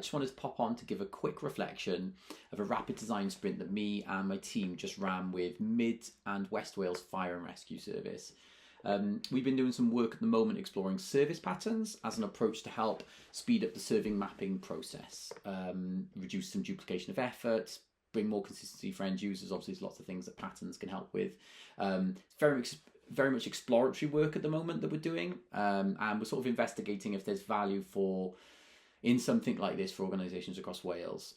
just wanted to pop on to give a quick reflection of a rapid design sprint that me and my team just ran with Mid and West Wales Fire and Rescue Service. We've been doing some work at the moment exploring service patterns as an approach to help speed up the serving mapping process, reduce some duplication of effort, bring more consistency for end users. Obviously, there's lots of things that patterns can help with. It's very much exploratory work at the moment that we're doing, and we're sort of investigating if there's value in something like this for organisations across Wales.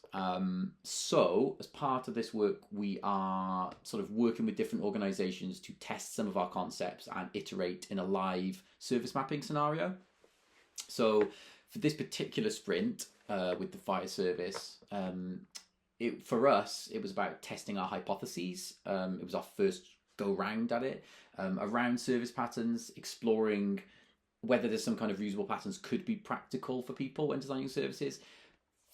So as part of this work, we are sort of working with different organisations to test some of our concepts and iterate in a live service mapping scenario. So for this particular sprint with the fire service, for us, it was about testing our hypotheses. It was our first go round at it, around service patterns, exploring whether there's some kind of reusable patterns could be practical for people when designing services.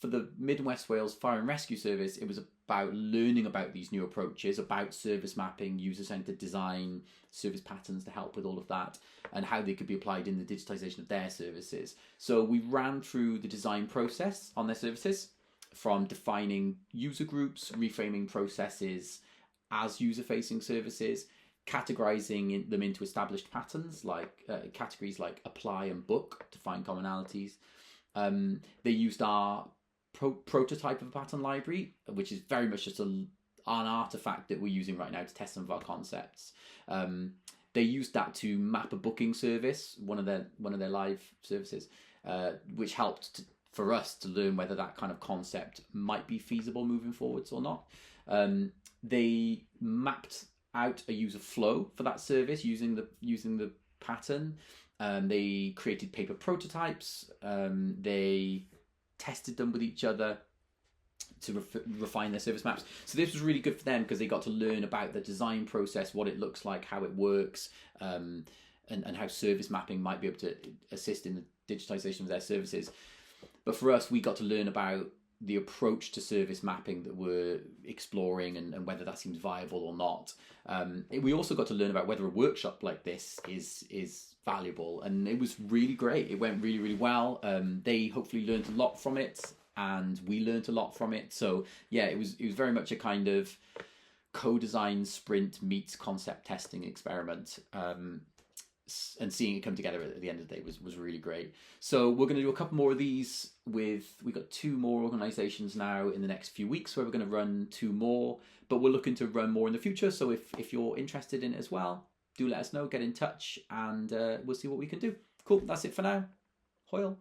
For the Mid and West Wales Fire and Rescue Service, it was about learning about these new approaches, about service mapping, user-centered design, service patterns to help with all of that, and how they could be applied in the digitisation of their services. So we ran through the design process on their services, from defining user groups, reframing processes as user-facing services, categorizing them into established patterns like categories like apply and book to find commonalities. They used our prototype of a pattern library, which is very much just an artifact that we're using right now to test some of our concepts. They used that to map a booking service, one of their live services, which helped for us to learn whether that kind of concept might be feasible moving forwards or not. They mapped out a user flow for that service using the pattern. They created paper prototypes. They tested them with each other to refine their service maps. So this was really good for them because they got to learn about the design process, what it looks like, how it works, and how service mapping might be able to assist in the digitization of their services. But for us, we got to learn about the approach to service mapping that we're exploring and whether that seems viable or not. We also got to learn about whether a workshop like this is valuable, and it was really great. It went really, really well. They hopefully learned a lot from it, and we learned a lot from it. So yeah, it was very much a kind of co-design sprint meets concept testing experiment. And seeing it come together at the end of the day was really great. So we're going to do a couple more of these we've got 2 more organisations now in the next few weeks where we're going to run 2 more, but we're looking to run more in the future. So if you're interested in it as well, do let us know, get in touch, and we'll see what we can do. Cool, that's it for now. Hoyle.